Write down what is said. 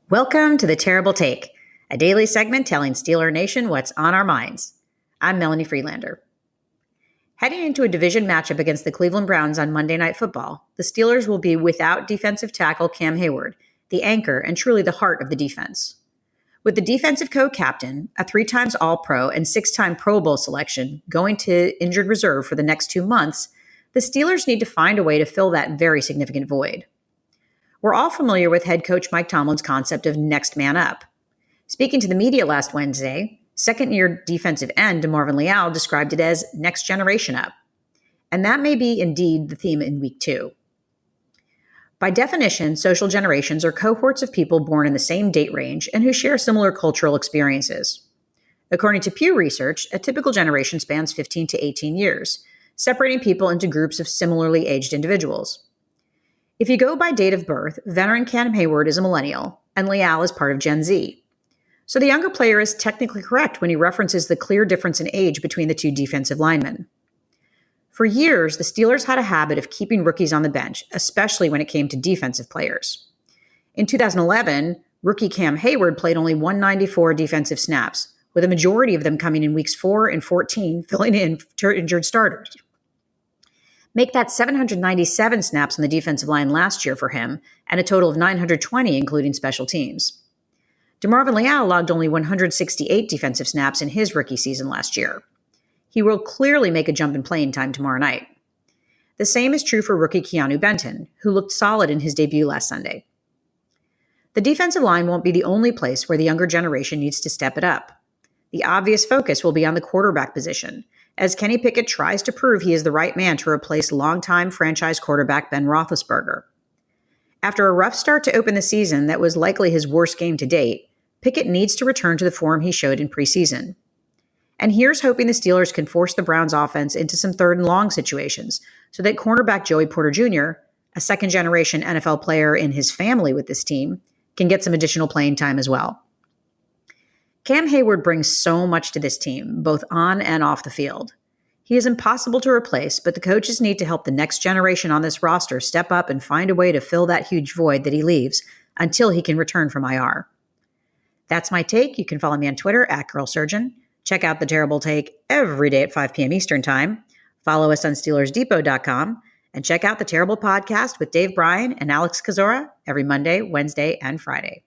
Welcome to The Terrible Take, a daily segment telling Steeler Nation what's on our minds. I'm Melanie Friedlander. Heading into a division matchup against the Cleveland Browns on Monday Night Football, the Steelers will be without defensive tackle Cam Hayward, the anchor and truly the heart of the defense. With the defensive co-captain, a 3-time All-Pro and 6-time Pro Bowl selection, going to injured reserve for the next 2 months, the Steelers need to find a way to fill that very significant void. We're all familiar with head coach Mike Tomlin's concept of next man up. Speaking to the media last Wednesday, second-year defensive end DeMarvin Leal described it as next generation up. And that may be indeed the theme in week 2. By definition, social generations are cohorts of people born in the same date range and who share similar cultural experiences. According to Pew Research, a typical generation spans 15 to 18 years, separating people into groups of similarly aged individuals. If you go by date of birth, veteran Cam Hayward is a millennial, and Leal is part of Gen Z. So the younger player is technically correct when he references the clear difference in age between the two defensive linemen. For years, the Steelers had a habit of keeping rookies on the bench, especially when it came to defensive players. In 2011, rookie Cam Hayward played only 194 defensive snaps, with a majority of them coming in weeks 4 and 14, filling in for injured starters. Make that 797 snaps on the defensive line last year for him, and a total of 920 including special teams. DeMarvin Leal logged only 168 defensive snaps in his rookie season last year. He will clearly make a jump in playing time tomorrow night. The same is true for rookie Keanu Benton, who looked solid in his debut last Sunday. The defensive line won't be the only place where the younger generation needs to step it up. The obvious focus will be on the quarterback position, as Kenny Pickett tries to prove he is the right man to replace longtime franchise quarterback Ben Roethlisberger. After a rough start to open the season that was likely his worst game to date, Pickett needs to return to the form he showed in preseason. And here's hoping the Steelers can force the Browns offense into some third and long situations so that cornerback Joey Porter Jr., a second-generation NFL player in his family with this team, can get some additional playing time as well. Cam Hayward brings so much to this team, both on and off the field. He is impossible to replace, but the coaches need to help the next generation on this roster step up and find a way to fill that huge void that he leaves until he can return from IR. That's my take. You can follow me on Twitter @GirlSurgeon. Check out The Terrible Take every day at 5 p.m. Eastern Time. Follow us on SteelersDepot.com and check out The Terrible Podcast with Dave Bryan and Alex Kozora every Monday, Wednesday, and Friday.